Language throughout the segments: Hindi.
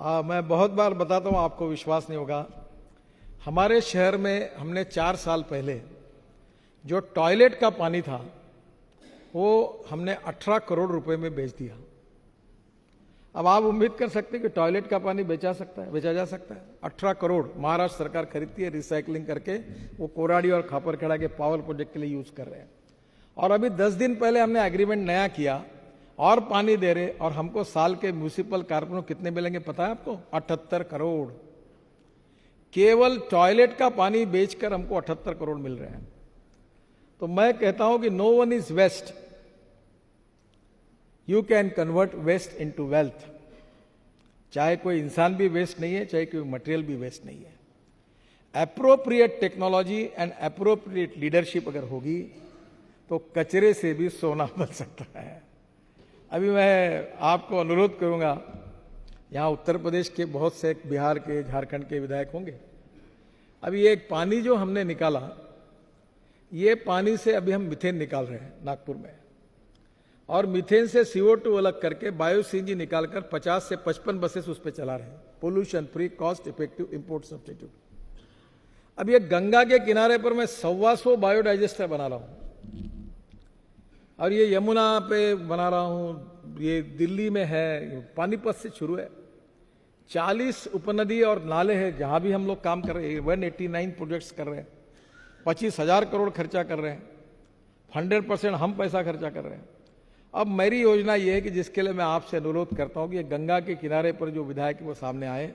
मैं बहुत बार बताता हूँ, आपको विश्वास नहीं होगा। हमारे शहर में हमने 4 साल पहले जो टॉयलेट का पानी था वो हमने 18 करोड़ रुपए में बेच दिया। अब आप उम्मीद कर सकते हैं कि टॉयलेट का पानी बेचा जा सकता है। 18 करोड़ महाराष्ट्र सरकार खरीदती है, रिसाइकलिंग करके वो कोराडी और खापरखेड़ा के पावर प्रोजेक्ट के लिए यूज कर रहे हैं। और अभी 10 दिन पहले हमने एग्रीमेंट नया किया और पानी दे रहे, और हमको साल के म्यूनिसिपल कारपोरेशन कितने मिलेंगे पता है आपको? 78 करोड़। केवल टॉयलेट का पानी बेचकर हमको 78 करोड़ मिल रहे हैं। तो मैं कहता हूं कि no one is waste, you can convert waste into wealth. चाहे कोई इंसान भी वेस्ट नहीं है, चाहे कोई मटेरियल भी वेस्ट नहीं है। Appropriate technology and appropriate leadership अगर होगी तो कचरे से भी सोना बन सकता है। अभी मैं आपको अनुरोध करूंगा, यहाँ उत्तर प्रदेश के बहुत से, बिहार के, झारखंड के विधायक होंगे। अभी ये एक पानी जो हमने निकाला, ये पानी से अभी हम मीथेन निकाल रहे हैं नागपुर में, और मीथेन से CO2 अलग करके बायो CNG निकालकर 50 से 55 बसेस उस पर चला रहे हैं। Pollution free, cost effective import substitute. अब ये गंगा के किनारे पर मैं 125 बायोडाइजेस्टर बना रहा हूं, और ये यमुना पे बना रहा हूं, ये दिल्ली में है, पानीपत से शुरू है। 40 उपनदी और नाले हैं जहां भी हम लोग काम कर रहे हैं। 189 प्रोजेक्ट्स कर रहे हैं, 25,000 करोड़ खर्चा कर रहे हैं। 100% हम पैसा खर्चा कर रहे हैं। अब मेरी योजना ये है कि जिसके लिए मैं आपसे अनुरोध करता हूं कि गंगा के किनारे पर जो विधायक वो सामने आए,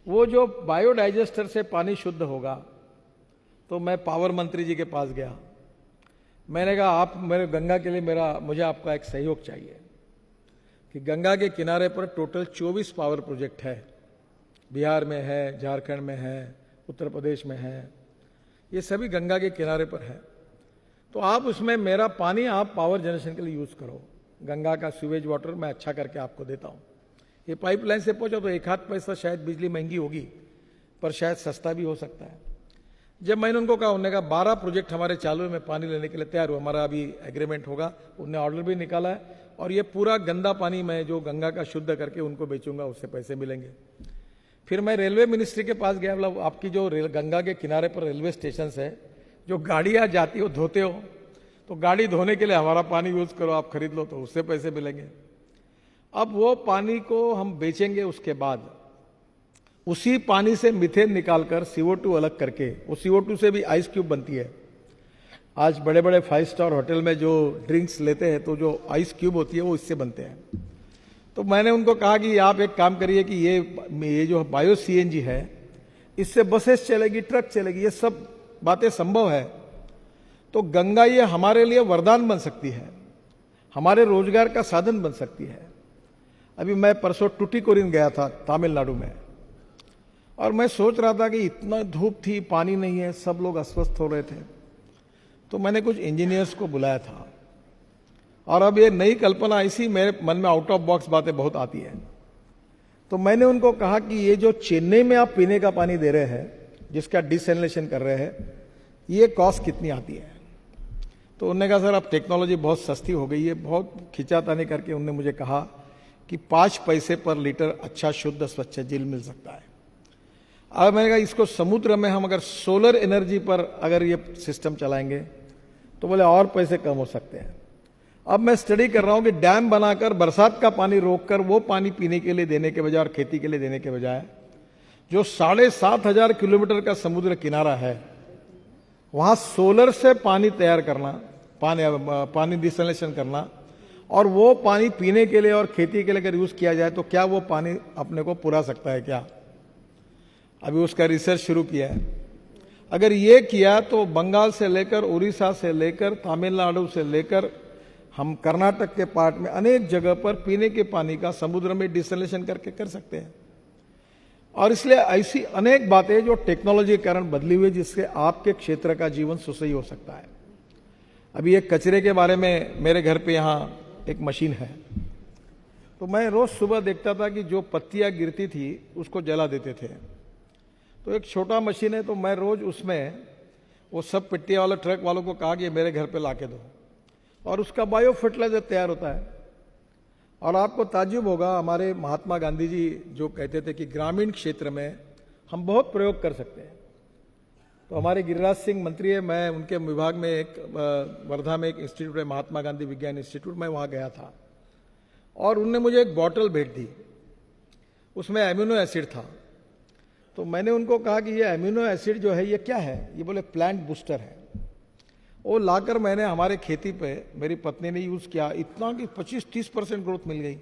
वो जो बायोडाइजेस्टर से पानी शुद्ध होगा। तो मैं पावर मंत्री जी के पास गया, मैंने कहा आप मेरे गंगा के लिए मुझे आपका एक सहयोग चाहिए कि गंगा के किनारे पर टोटल 24 पावर प्रोजेक्ट है। बिहार में है, झारखंड में है, उत्तर प्रदेश में है, ये सभी गंगा के किनारे पर है। तो आप उसमें मेरा पानी आप पावर जनरेशन के लिए यूज करो। गंगा का सीवेज वाटर मैं अच्छा करके आपको देता हूँ। ये पाइपलाइन से पहुंचा तो 1 आध पैसा शायद बिजली महंगी होगी, पर शायद सस्ता भी हो सकता है। जब मैंने उनको कहा, उन्होंने कहा 12 प्रोजेक्ट हमारे चालू है, मैं पानी लेने के लिए तैयार हूँ, हमारा अभी एग्रीमेंट होगा। उन्होंने ऑर्डर भी निकाला है, और ये पूरा गंदा पानी मैं जो गंगा का शुद्ध करके उनको बेचूंगा, उससे पैसे मिलेंगे। फिर मैं रेलवे मिनिस्ट्री के पास गया, मतलब आपकी जो गंगा के किनारे पर रेलवे स्टेशन है, जो गाड़ियाँ जाती हो, धोते हो, तो गाड़ी धोने के लिए हमारा पानी यूज करो, आप खरीद लो तो उससे पैसे मिलेंगे। अब वो पानी को हम बेचेंगे, उसके बाद उसी पानी से मीथेन निकालकर CO2 अलग करके, वो CO2 से भी आइस क्यूब बनती है। आज बड़े बड़े 5 स्टार होटल में जो ड्रिंक्स लेते हैं तो जो आइस क्यूब होती है वो इससे बनते हैं। तो मैंने उनको कहा कि आप एक काम करिए कि ये जो बायो CNG है, इससे बसेस चलेगी, ट्रक चलेगी, ये सब बातें संभव है। तो गंगा ये हमारे लिए वरदान बन सकती है, हमारे रोजगार का साधन बन सकती है। अभी मैं परसों टुटीकोरिन गया था तमिलनाडु में, और मैं सोच रहा था कि इतना धूप थी, पानी नहीं है, सब लोग अस्वस्थ हो रहे थे। तो मैंने कुछ इंजीनियर्स को बुलाया था, और अब ये नई कल्पना ऐसी मेरे मन में आउट ऑफ बॉक्स बातें बहुत आती है। तो मैंने उनको कहा कि ये जो चेन्नई में आप पीने का पानी दे रहे हैं, जिसका डिसैलिनेशन कर रहे हैं, ये कॉस्ट कितनी आती है? तो उन्होंने कहा सर अब टेक्नोलॉजी बहुत सस्ती हो गई है। बहुत खिंचातानी करके उन्होंने मुझे कहा कि 5 पैसे पर लीटर अच्छा शुद्ध स्वच्छ जल मिल सकता है। अब मैंने कहा इसको समुद्र में हम अगर सोलर एनर्जी पर अगर ये सिस्टम चलाएंगे तो बोले और पैसे कम हो सकते हैं। अब मैं स्टडी कर रहा हूं कि डैम बनाकर बरसात का पानी रोककर वो पानी पीने के लिए देने के बजाय और खेती के लिए देने के बजाय, जो 7,500 किलोमीटर का समुद्र किनारा है, वहां सोलर से पानी तैयार करना, पानी डिसैलिनेशन करना, और वो पानी पीने के लिए और खेती के लिए अगर यूज किया जाए तो क्या वो पानी अपने को पुरा सकता है क्या? अभी उसका रिसर्च शुरू किया है। अगर ये किया तो बंगाल से लेकर, उड़ीसा से लेकर, तमिलनाडु से लेकर, हम कर्नाटक के पार्ट में अनेक जगह पर पीने के पानी का समुद्र में डिसैलिनेशन करके कर सकते हैं। और इसलिए ऐसी अनेक बातें जो टेक्नोलॉजी के कारण बदली हुई, जिससे आपके क्षेत्र का जीवन सुसही हो सकता है। अभी एक कचरे के बारे में, मेरे घर पे यहाँ एक मशीन है, तो मैं रोज सुबह देखता था कि जो पत्तियां गिरती थी उसको जला देते थे। तो एक छोटा मशीन है, तो मैं रोज उसमें वो सब पट्टिया वाला ट्रक वालों को कहा कि मेरे घर पे ला के दो, और उसका बायो फर्टिलाइजर तैयार होता है। और आपको ताज्जुब होगा, हमारे महात्मा गांधी जी जो कहते थे कि ग्रामीण क्षेत्र में हम बहुत प्रयोग कर सकते हैं। तो हमारे गिरिराज सिंह मंत्री है, मैं उनके विभाग में एक वर्धा में एक इंस्टीट्यूट है, महात्मा गांधी विज्ञान इंस्टीट्यूट, मैं वहाँ गया था और उनने मुझे एक बॉटल भेज दी, उसमें एमिनो एसिड था। तो मैंने उनको कहा कि ये एमिनो एसिड जो है ये क्या है? ये बोले प्लांट बूस्टर है। वो लाकर मैंने हमारे खेती पे मेरी पत्नी ने यूज़ किया, इतना कि 25-30% ग्रोथ मिल गई।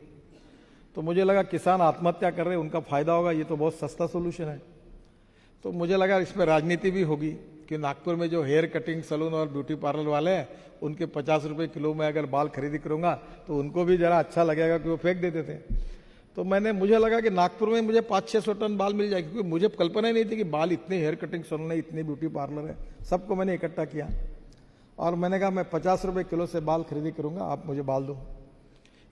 तो मुझे लगा किसान आत्महत्या कर रहे हैं, उनका फायदा होगा, ये तो बहुत सस्ता सोल्यूशन है। तो मुझे लगा इसमें राजनीति भी होगी कि नागपुर में जो हेयर कटिंग सलून और ब्यूटी पार्लर वाले हैं उनके 50 रुपये किलो में अगर बाल खरीदी करूँगा तो उनको भी जरा अच्छा लगेगा कि वो फेंक देते थे। तो मुझे लगा कि नागपुर में मुझे 500-600 टन बाल मिल जाएगी, क्योंकि मुझे कल्पना ही नहीं थी कि बाल इतने हेयर कटिंग सलून है, इतने ब्यूटी पार्लर है। सबको मैंने इकट्ठा किया और मैंने कहा मैं 50 रुपये किलो से बाल खरीदी करूँगा, आप मुझे बाल दो।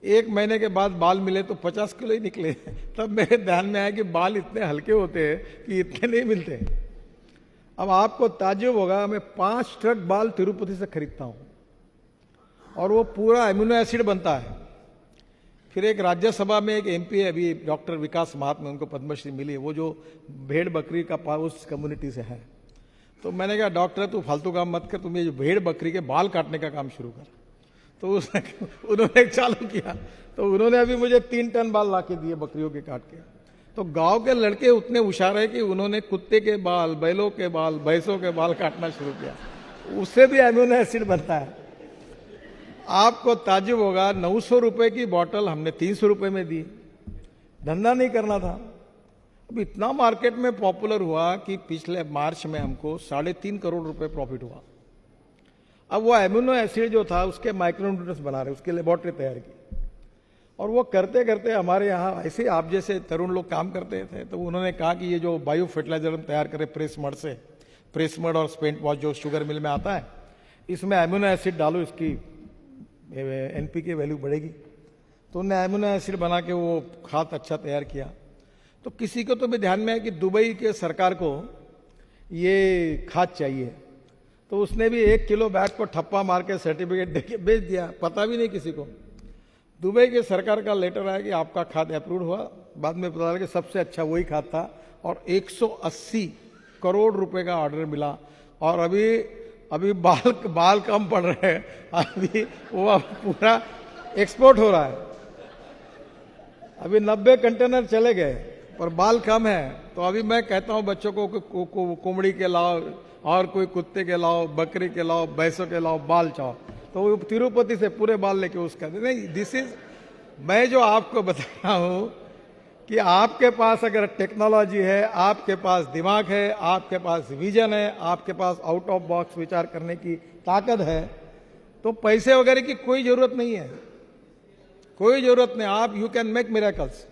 1 महीने के बाद बाल मिले तो 50 किलो ही निकले। तब मेरे ध्यान में आया कि बाल इतने हल्के होते हैं कि इतने नहीं मिलते। अब आपको ताज्जुब होगा, मैं 5 ट्रक बाल तिरुपति से खरीदता हूँ और वो पूरा एमिनो एसिड बनता है। फिर एक राज्यसभा में एक MP है अभी, डॉक्टर विकास महात्मा, उनको पद्मश्री मिली है, वो जो भेड़ बकरी का उस कम्युनिटी से है। तो मैंने कहा डॉक्टर तू फालतू काम मत कर, तुम ये भेड़ बकरी के बाल काटने का काम शुरू कर। तो उन्होंने चालू किया, तो उन्होंने अभी मुझे 3 टन बाल ला के दिए बकरियों के काट के। तो गांव के लड़के उतने होशियार है कि उन्होंने कुत्ते के बाल, बैलों के बाल, भैंसों के बाल काटना शुरू किया, उससे भी एमिनो एसिड बनता है। आपको ताज्जुब होगा, 900 रुपए की बोतल हमने 300 रुपए में दी। धंधा नहीं करना था। अब इतना मार्केट में पॉपुलर हुआ कि पिछले मार्च में हमको 3.5 करोड़ रुपए प्रॉफिट हुआ। अब वो एमिनो एसिड जो था उसके माइक्रोन्यूट्रिएंट्स बना रहे, उसके लेबोरेटरी तैयार की, और वो करते करते हमारे यहाँ ऐसे आप जैसे तरुण लोग काम करते थे। तो उन्होंने कहा कि ये जो बायो फर्टिलाइजर हम तैयार करें प्रेस मड से, प्रेस मड और स्पेंट वॉश जो शुगर मिल में आता है, इसमें एमिनो एसिड डालो, इसकी NPK वैल्यू बढ़ेगी। तो उन्होंने एमिनो एसिड बना के वो खाद अच्छा तैयार किया। तो किसी को तो भी ध्यान में है कि दुबई के सरकार को ये खाद चाहिए, तो उसने भी 1 किलो बैग को ठप्पा मार के सर्टिफिकेट दे के बेच दिया, पता भी नहीं किसी को। दुबई के सरकार का लेटर आया कि आपका खाद अप्रूव हुआ। बाद में पता लगा कि सबसे अच्छा वही खाद था और 180 करोड़ रुपए का ऑर्डर मिला। और अभी बाल कम पड़ रहे हैं, अभी वो अब पूरा एक्सपोर्ट हो रहा है। अभी 90 कंटेनर चले गए पर बाल कम है। तो अभी मैं कहता हूं बच्चों को कोमड़ी के लाओ और कोई कुत्ते के लाओ, बकरी के लाओ, भैंसों के लाओ, बाल चाओ। तो वो तिरुपति से पूरे बाल लेके उसका नहीं। दिस इज, मैं जो आपको बता रहा हूं कि आपके पास अगर टेक्नोलॉजी है, आपके पास दिमाग है, आपके पास विजन है, आपके पास आउट ऑफ बॉक्स विचार करने की ताकत है, तो पैसे वगैरह की कोई जरूरत नहीं है, कोई जरूरत नहीं। आप यू कैन मेक मिरेकल्स।